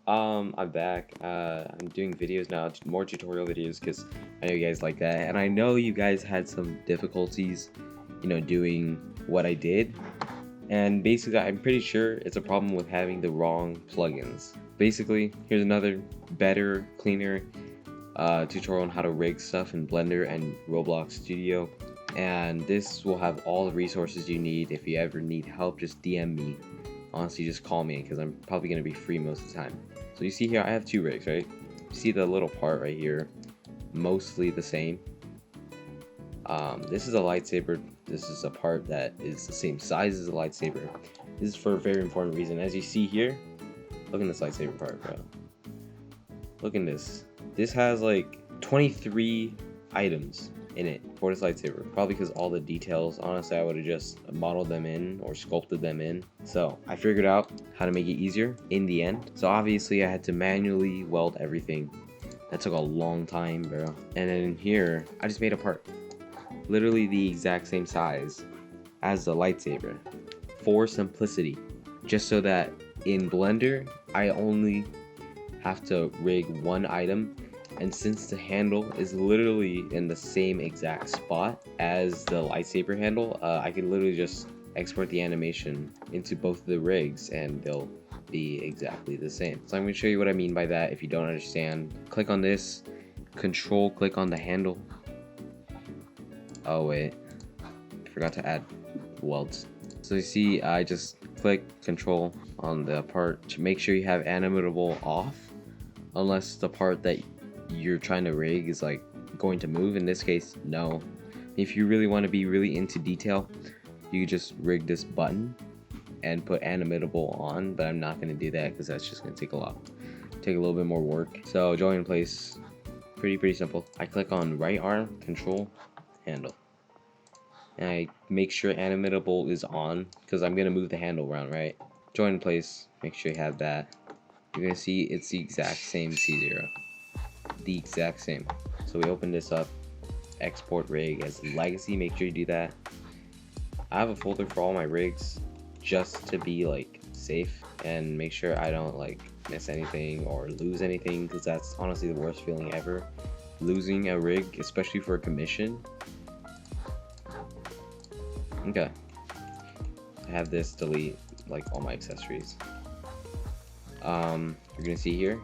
I'm back. I'm doing videos now, more tutorial videos, because I know you guys like that, and I know you guys had some difficulties, doing what I did, and basically, I'm pretty sure it's a problem with having the wrong plugins. Basically, here's another better, cleaner tutorial on how to rig stuff in Blender and Roblox Studio, and this will have all the resources you need. If you ever need help, just DM me. Honestly, just call me because I'm probably going to be free most of the time. So you see here, I have two rigs, right? You see the little part right here, mostly the same. This is a lightsaber. This is a part that is the same size as a lightsaber. This is for a very important reason. As you see here, look at this lightsaber part, bro. Look at this. This has like 23 items in it for this lightsaber. Probably because all the details, honestly, I would have just modeled them in or sculpted them in. So I figured out how to make it easier in the end. So obviously I had to manually weld everything. That took a long time, bro. And then here, I just made a part. Literally the exact same size as the lightsaber. For simplicity. Just so that in Blender, I only have to rig one item, and since the handle is literally in the same exact spot as the lightsaber handle, I can literally just export the animation into both of the rigs and they'll be exactly the same. So I'm going to show you what I mean by that. If you don't understand, click on this, control click on the handle. Oh wait, I forgot to add welds. So you see, I just click control on the part to make sure you have animatable off, unless the part that you're trying to rig is like going to move. In this case, no. If you really want to be really into detail, you just rig this button and put animatable on, but I'm not going to do that because that's just going to take a little bit more work. So join in place, pretty simple. I click on right arm, control, handle, and I make sure animatable is on because I'm going to move the handle around, right? Join in place, make sure you have that. You're going to see it's the exact same C0. The exact same. So we open this up, export rig as legacy, make sure you do that. I have a folder for all my rigs just to be like safe and make sure I don't like miss anything or lose anything, because that's honestly the worst feeling ever, losing a rig, especially for a commission. Okay, I have this delete like all my accessories. You're gonna see here,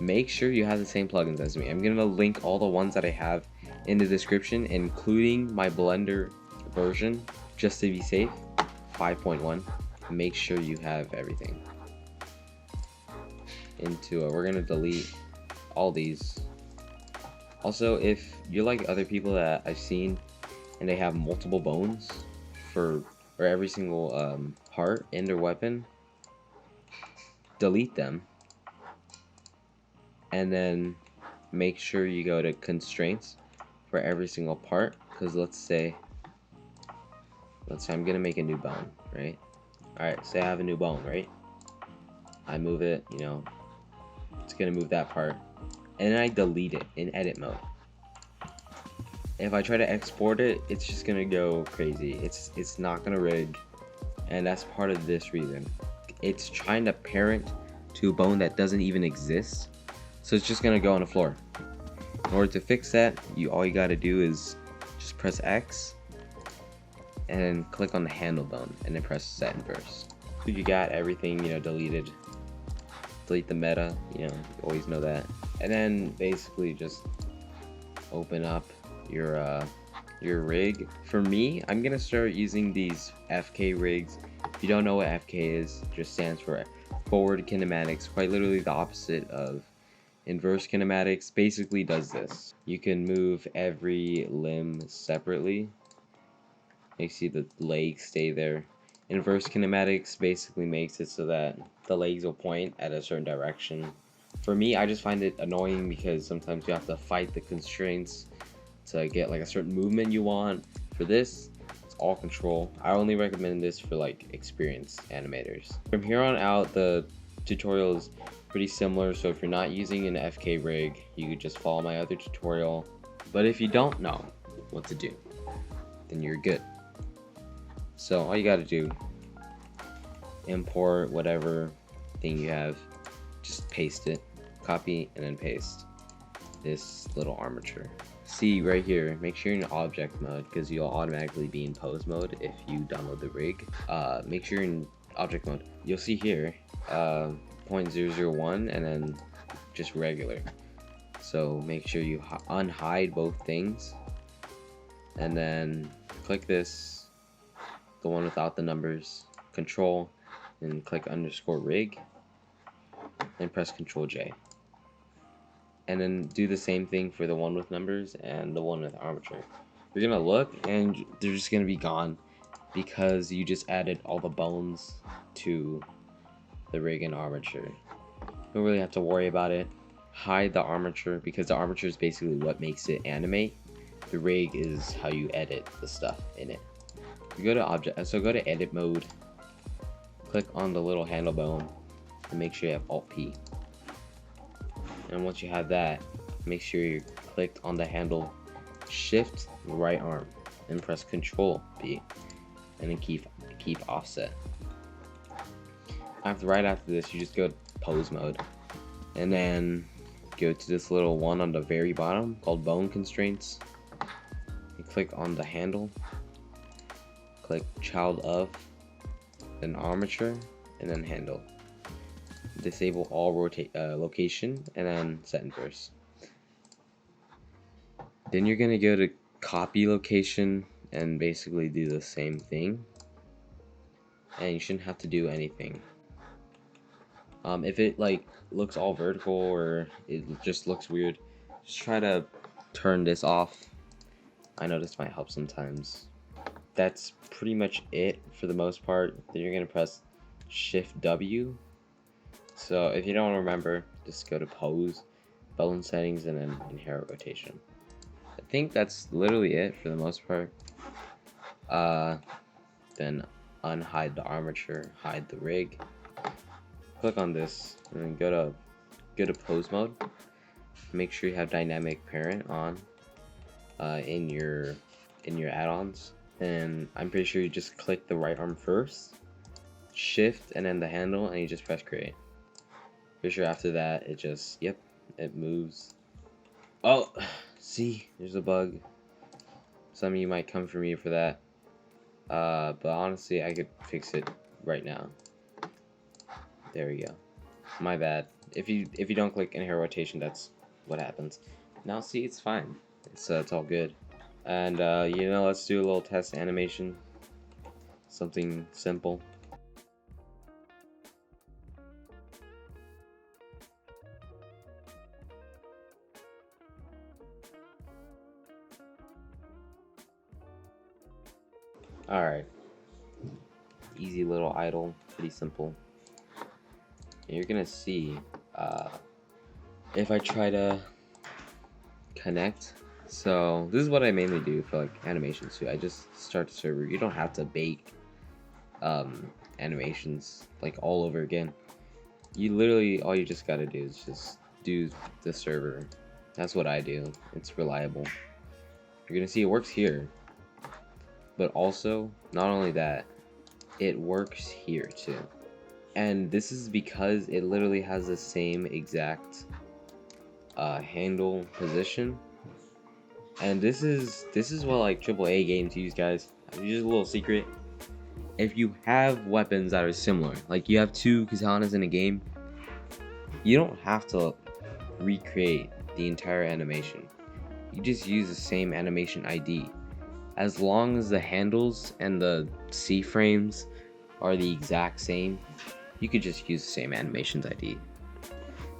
make sure you have the same plugins as me. I'm gonna link all the ones that I have in the description, including my Blender version, just to be safe, 5.1. Make sure you have everything. We're gonna delete all these. Also, if you're like other people that I've seen and they have multiple bones for every single part in their weapon, delete them. And then make sure you go to constraints for every single part, because let's say I'm gonna make a new bone, right? Alright, say I have a new bone, right? I move it, it's gonna move that part, and then I delete it in edit mode. If I try to export it, it's just gonna go crazy. It's not gonna rig, and that's part of this reason. It's trying to parent to a bone that doesn't even exist. So it's just gonna go on the floor. In order to fix that, all you gotta do is just press X and then click on the handle bone and then press set inverse. So you got everything, deleted. Delete the meta, you always know that. And then basically just open up your rig. For me, I'm gonna start using these FK rigs. If you don't know what FK is, it just stands for forward kinematics, quite literally the opposite of inverse kinematics. Basically does this. You can move every limb separately. You see the legs stay there. Inverse kinematics basically makes it so that the legs will point at a certain direction. For me, I just find it annoying because sometimes you have to fight the constraints to get like a certain movement you want. For this, it's all control. I only recommend this for like experienced animators. From here on out, the tutorial is pretty similar, so if you're not using an FK rig, you could just follow my other tutorial. But if you don't know what to do, then you're good. So all you gotta do, import whatever thing you have, just paste it, copy and then paste this little armature. See right here, make sure you're in object mode because you'll automatically be in pose mode if you download the rig. Make sure you're in object mode. You'll see here 0.001 and then just regular. So make sure you unhide both things and then click this, the one without the numbers, control and click underscore rig and press Control J. And then do the same thing for the one with numbers and the one with armature. You're gonna look and they're just gonna be gone because you just added all the bones to the rig and armature. Don't really have to worry about it. Hide the armature because the armature is basically what makes it animate. The rig is how you edit the stuff in it. You go to object, so go to edit mode, click on the little handle bone and make sure you have Alt P. And once you have that, make sure you clicked on the handle, shift right arm and press Control P and then keep offset. Right after this, you just go to pose mode and then go to this little one on the very bottom called bone constraints. You click on the handle, click child of, then armature, and then handle. Disable all location and then set inverse. Then you're gonna go to copy location and basically do the same thing, and you shouldn't have to do anything. If it like looks all vertical or it just looks weird, just try to turn this off. I know this might help sometimes. That's pretty much it for the most part. Then you're gonna press Shift W. So if you don't remember, just go to pose, bone settings, and then inherit rotation. I think that's literally it for the most part. Then unhide the armature, hide the rig. Click on this and then go to pose mode. Make sure you have dynamic parent on in your add-ons. And I'm pretty sure you just click the right arm first, shift and then the handle, and you just press create. Pretty sure after that it just, yep, it moves. Oh, see, there's a bug. Some of you might come for me for that, but honestly I could fix it right now. There we go. My bad. If you don't click inherit rotation, that's what happens. Now see, it's fine. It's all good. And you know, let's do a little test animation. Something simple. Alright. Easy little idle, pretty simple. And you're gonna see if I try to connect. So this is what I mainly do for like animations too. I just start the server. You don't have to bake animations like all over again. You literally, all you just gotta do is just do the server. That's what I do. It's reliable. You're gonna see it works here, but also not only that, it works here too. And this is because it literally has the same exact handle position. And this is what like AAA games use, guys. Just a little secret. If you have weapons that are similar, like you have two katanas in a game, you don't have to recreate the entire animation. You just use the same animation ID. As long as the handles and the C frames are the exact same, you could just use the same animations ID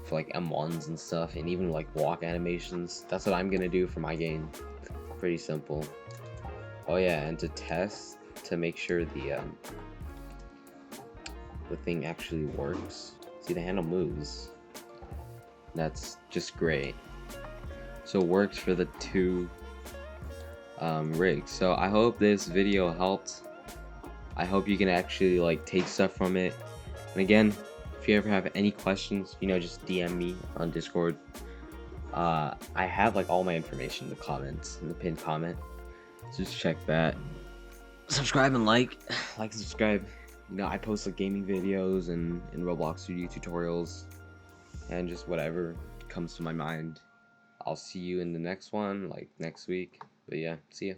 for like M1s and stuff, and even like walk animations. That's what I'm gonna do for my game. Pretty simple. Oh yeah, and to test, to make sure the thing actually works. See, the handle moves. That's just great. So it works for the two rigs. So I hope this video helped. I hope you can actually like take stuff from it. And again, if you ever have any questions, you know, just DM me on Discord. I have like all my information in the comments, in the pinned comment. So just check that. Subscribe and like and subscribe. You know, I post like gaming videos and Roblox Studio tutorials. and just whatever comes to my mind. I'll see you in the next one, like next week. But yeah, see ya.